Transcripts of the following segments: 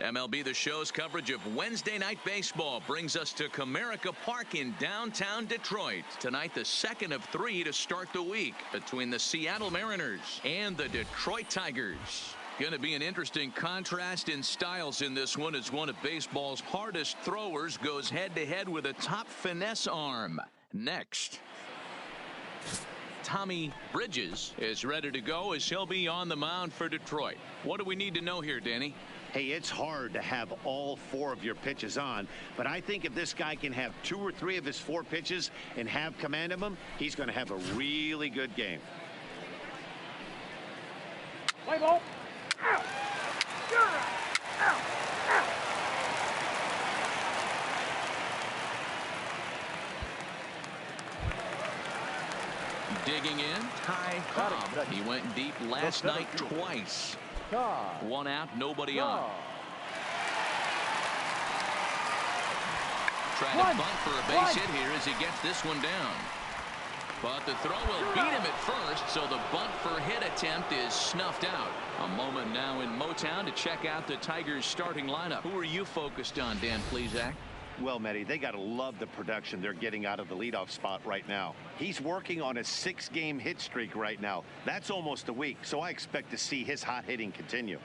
MLB The Show's coverage of Wednesday Night Baseball brings us to Comerica Park in downtown Detroit. Tonight, the second of 3 to start the week between the Seattle Mariners and the Detroit Tigers. Going to be an interesting contrast in styles in this one as one of baseball's hardest throwers goes head-to-head with a top finesse arm. Next, Tommy Bridges is ready to go as he'll be on the mound for Detroit. What do we need to know here, Danny? Hey, it's hard to have all 4 of your pitches on, but I think if this guy can have 2 or 3 of his 4 pitches and have command of them, he's going to have a really good game. Play ball. Out. You're out. Out. Out. Digging in, Ty Cobb. He went deep last night twice. 1 out, nobody on. Trying to bunt for a base hit here as he gets this one down. But the throw will beat him at first, so the bunt for hit attempt is snuffed out. A moment now in Motown to check out the Tigers starting lineup. Who are you focused on, Dan Plesac? Well, Matty, they got to love the production they're getting out of the leadoff spot right now. He's working on a 6-game hit streak right now. That's almost a week, so I expect to see his hot hitting continue.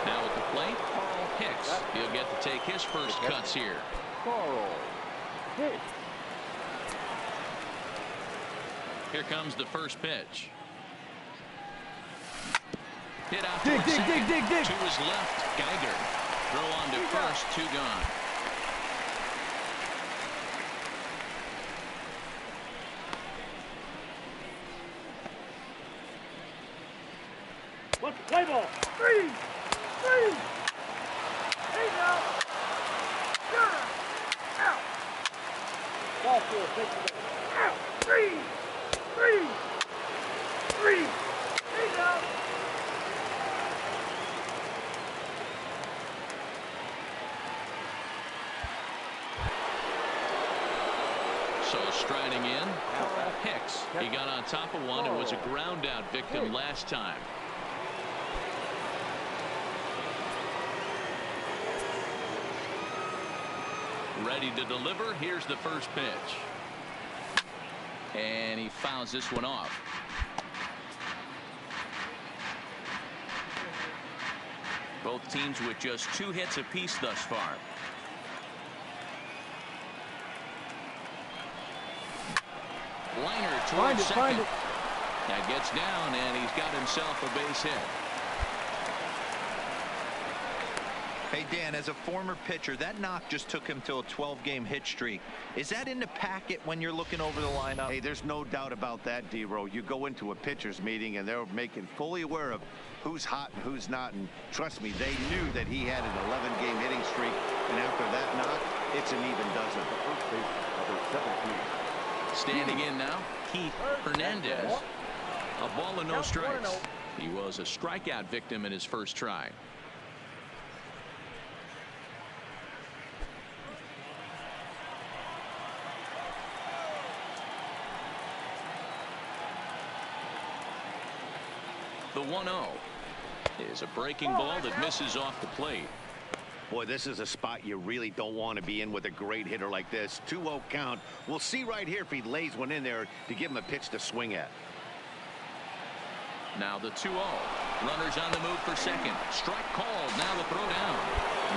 Now at the plate, Carl Hicks. He'll get to take his first cuts here. Carl Hicks. Here comes the first pitch. Hit out Dig. to his left. Geiger. Throw on to first. 2 gone. Let's play ball. 3. 3. Hey now. You're out. Ball 4. Take the ball. Out. 3. 3. 3. Hey now. So striding in, Carl Hicks. He got on top of one and was a ground out victim last time. Ready to deliver. Here's the first pitch. And he fouls this one off. Both teams with just 2 hits apiece thus far. Liner towards second. That gets down, and he's got himself a base hit. Hey, Dan, as a former pitcher, that knock just took him to a 12-game hit streak. Is that in the packet when you're looking over the lineup? Hey, there's no doubt about that, D-Row. You go into a pitcher's meeting, and they're making fully aware of who's hot and who's not. And trust me, they knew that he had an 11-game hitting streak. And after that knock, it's an even dozen. Standing in now, Keith Hernandez. A ball and no strikes. He was a strikeout victim in his first try. The 1-0 is a breaking ball that misses off the plate. Boy, this is a spot you really don't want to be in with a great hitter like this. 2-0 count. We'll see right here if he lays one in there to give him a pitch to swing at. Now the 2-0. Runners on the move for second. Strike called. Now the throw down.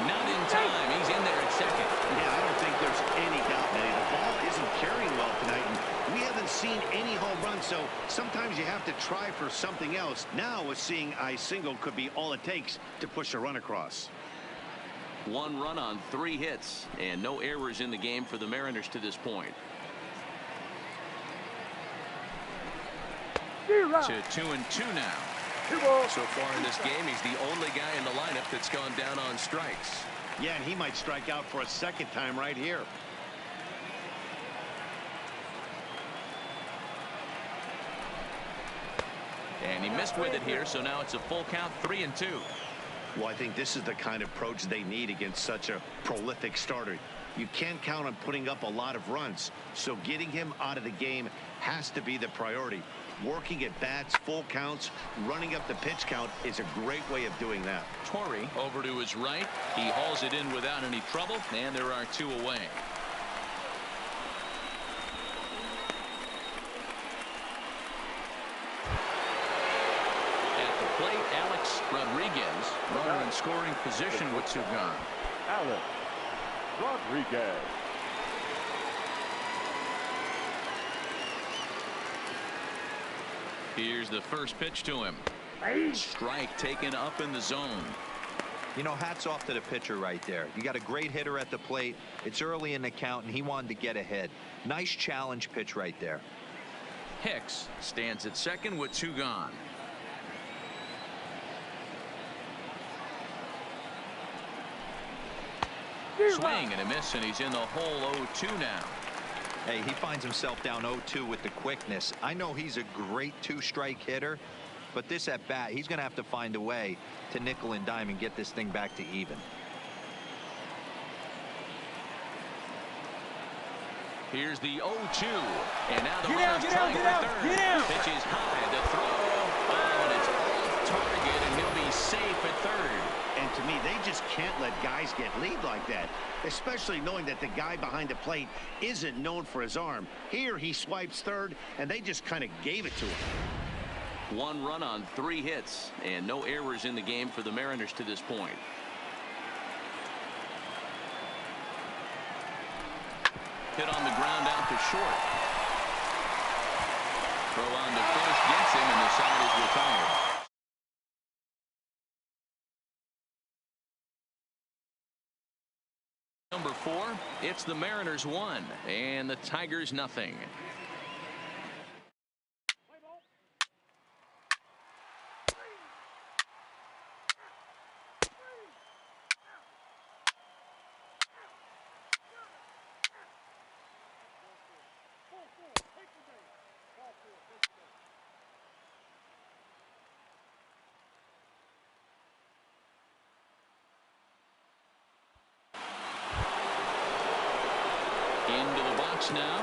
Not in time. He's in there at second. Yeah, I don't think there's any doubt, Manny. The ball isn't carrying well tonight, and we haven't seen any home runs, so sometimes you have to try for something else. Now, with seeing I single could be all it takes to push a run across. 1 run on 3 hits, and no errors in the game for the Mariners to this point. To 2-2 now. So far in this game, he's the only guy in the lineup that's gone down on strikes. Yeah, and he might strike out for a second time right here. And he missed with it here, so now it's a full count, 3-2. Well, I think this is the kind of approach they need against such a prolific starter. You can't count on putting up a lot of runs, so getting him out of the game has to be the priority. Working at bats, full counts, running up the pitch count is a great way of doing that. Torrey over to his right. He hauls it in without any trouble, and there are 2 away. At the plate, Alex Rodriguez. Runner in scoring position with 2 gone. Alex Rodriguez. Here's the first pitch to him. Strike taken up in the zone. You know, hats off to the pitcher right there. You got a great hitter at the plate. It's early in the count, and he wanted to get ahead. Nice challenge pitch right there. Hicks stands at second with 2 gone. Swing and a miss, and he's in the hole 0-2 now. Hey, he finds himself down 0-2 with the quickness. I know he's a great 2-strike hitter, but this at bat, he's going to have to find a way to nickel and dime and get this thing back to even. Here's the 0-2, and now the runner's trying for third. Pitch is high, the throw, and it's off target, and he'll be safe at third. And to me, they just can't let guys get lead like that, especially knowing that the guy behind the plate isn't known for his arm. Here he swipes third, and they just kind of gave it to him. 1 run on 3 hits, and no errors in the game for the Mariners to this point. Hit on the ground out to short. Throw on to first gets him, and the side is retired. Number 4, it's the Mariners 1 and the Tigers nothing. Into the box now,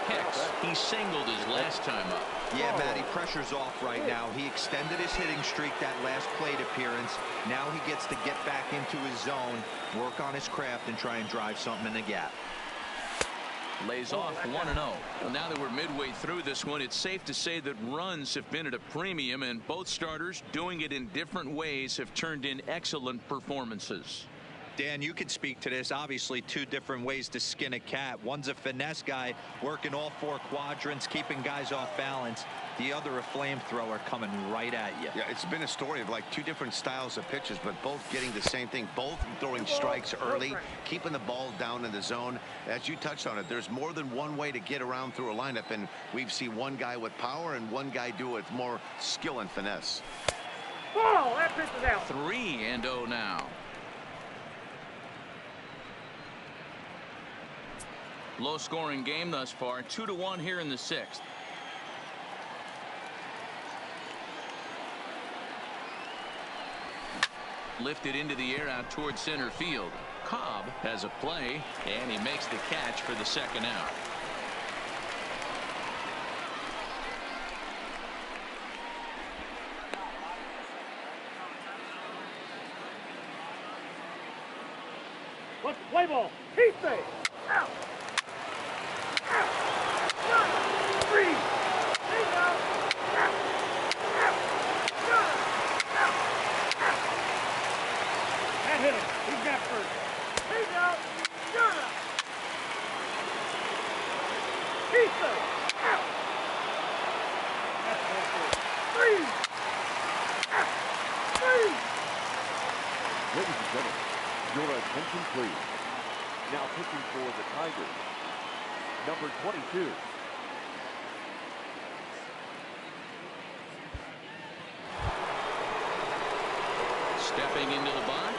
Hicks. He singled his last time up. Yeah, Matty, pressure's off right now. He extended his hitting streak that last plate appearance. Now he gets to get back into his zone, work on his craft, and try and drive something in the gap. Lays off 1-0. Well, now that we're midway through this one, it's safe to say that runs have been at a premium, and both starters, doing it in different ways, have turned in excellent performances. Dan, you could speak to this. Obviously, 2 different ways to skin a cat. One's a finesse guy working all 4 quadrants, keeping guys off balance. The other a flamethrower coming right at you. Yeah, it's been a story of like 2 different styles of pitches, but both getting the same thing. Both throwing strikes early, keeping the ball down in the zone. As you touched on it, there's more than one way to get around through a lineup, and we've seen one guy with power and one guy do it with more skill and finesse. Ball, that pitch is out. 3-0 now. Low scoring game thus far, 2-1 here in the 6th. Lifted into the air out towards center field. Cobb has a play, and he makes the catch for the 2nd out. What's the play ball? He's safe. Out. Out. 1, 3. He's out. Out. Out. Out. Out. Out. That hit him. He's got first. He's out. You're out. He's safe. Out. That's ball 3. Out. 3. Ladies and gentlemen, your attention please. Now pitching for the Tigers, number 22. Stepping into the box,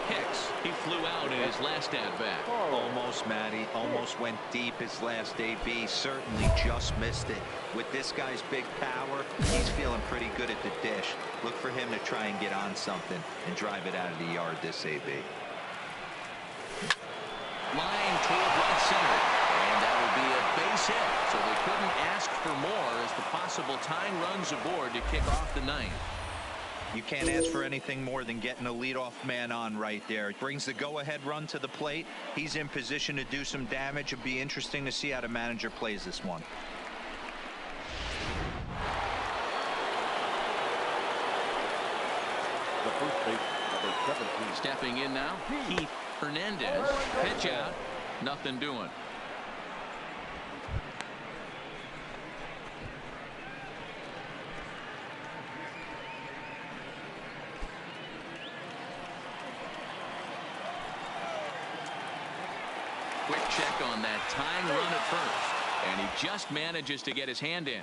Hicks. He flew out in his last at-bat. Almost, Matty. Almost went deep his last AB. Certainly just missed it. With this guy's big power, he's feeling pretty good at the dish. Look for him to try and get on something and drive it out of the yard this AB. line toward right center. And that will be a base hit. So they couldn't ask for more as the possible tying runs aboard to kick off the ninth. You can't ask for anything more than getting a leadoff man on right there. It brings the go-ahead run to the plate. He's in position to do some damage. It'll be interesting to see how the manager plays this one. The first base, number 17. Stepping in now, Keith Hernandez. Pitch out. Nothing doing. Quick check on that tying run at first. And he just manages to get his hand in.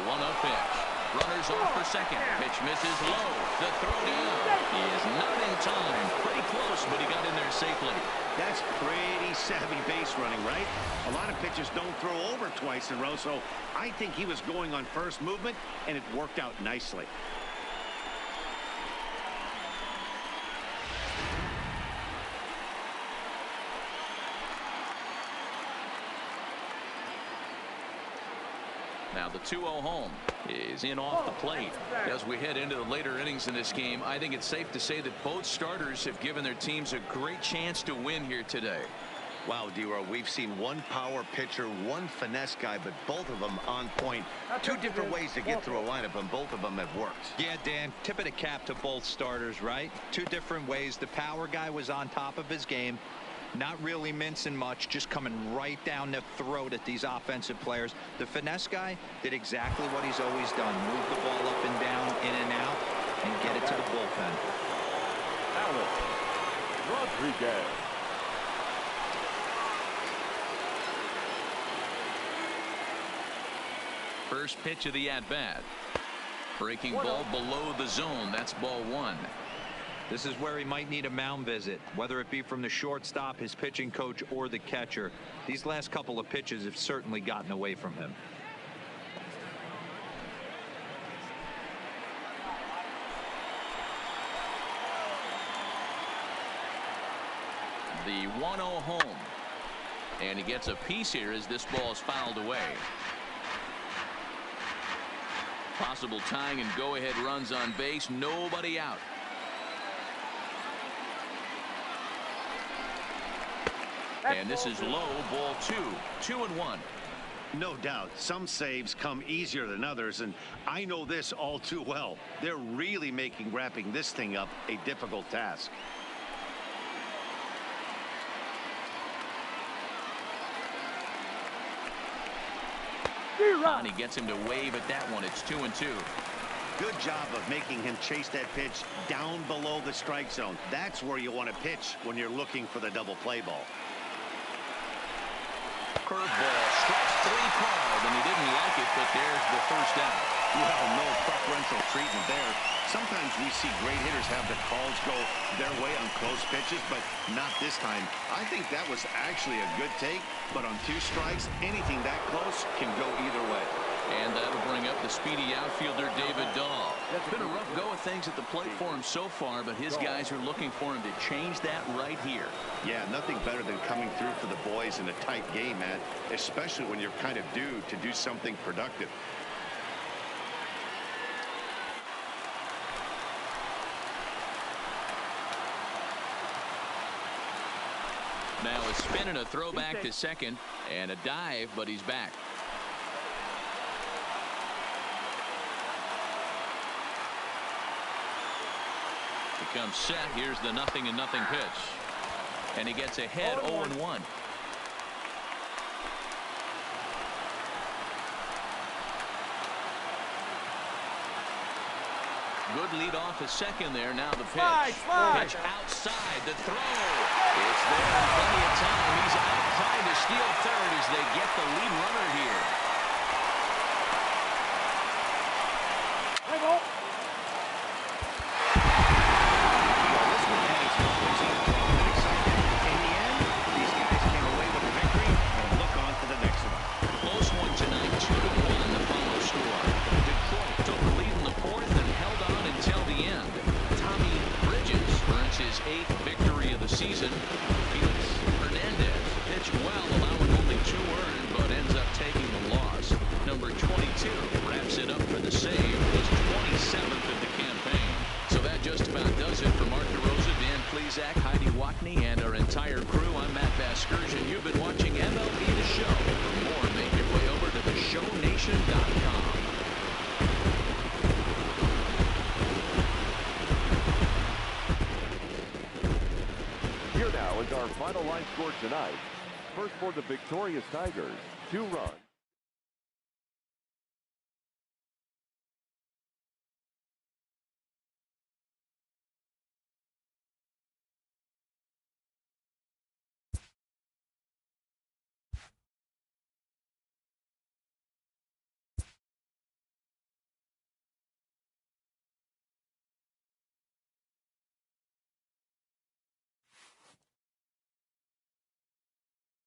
One up pitch. Runners off for second. Pitch misses low. The throw down. He is not in time. Pretty close, but he got in there safely. That's pretty savvy base running, right? A lot of pitchers don't throw over twice in a row, so I think he was going on first movement, and it worked out nicely. Now the 2-0 home is in off the plate. As we head into the later innings in this game, I think it's safe to say that both starters have given their teams a great chance to win here today. Wow, D-Row, we've seen one power pitcher, one finesse guy, but both of them on point. Two different ways to get through a lineup, and both of them have worked. Yeah, Dan, tip of the cap to both starters, right? Two different ways. The power guy was on top of his game. Not really mincing much, just coming right down the throat at these offensive players. The finesse guy did exactly what he's always done. Move the ball up and down, in and out, and get it to the bullpen. Alex Rodriguez. First pitch of the at-bat. Breaking ball below the zone. That's ball one. This is where he might need a mound visit, whether it be from the shortstop, his pitching coach, or the catcher. These last couple of pitches have certainly gotten away from him. The 1-0 home. And he gets a piece here as this ball is fouled away. Possible tying and go-ahead runs on base. Nobody out. And this is low, ball 2. 2-1. No doubt, some saves come easier than others, and I know this all too well. They're really making wrapping this thing up a difficult task. And he gets him to wave at that one. It's 2-2. Good job of making him chase that pitch down below the strike zone. That's where you want to pitch when you're looking for the double play ball. Curveball, strikes 3 called, and he didn't like it, but there's the first out. Well, no preferential treatment there. Sometimes we see great hitters have the calls go their way on close pitches, but not this time. I think that was actually a good take, but on 2 strikes, anything that close can go either way. And that'll bring up the speedy outfielder, David Dahl. It's been a rough go of things at the plate for him so far, but his guys are looking for him to change that right here. Yeah, nothing better than coming through for the boys in a tight game, man, especially when you're kind of due to do something productive. Now a spin and a throwback to second, and a dive, but he's back. Comes set. Here's the 0-0 pitch, and he gets ahead 0-1. Good lead off his second there. Now the pitch. Pitch outside. The throw. It's there in plenty of time. He's out trying to steal third as they get the lead runner here. his 8th victory of the season. Felix Hernandez pitched well, allowing only 2 earned, but ends up taking the loss. Number 22 wraps it up for the save. Was 27th of the campaign. So that just about does it for Mark DeRosa, Dan Plesac, Heidi Watney, and our entire crew. I'm Matt Vasgersian. You've been watching MLB The Show. For more, make your way over to theshownation.com. Here now is our final line score tonight. First for the victorious Tigers, 2 runs.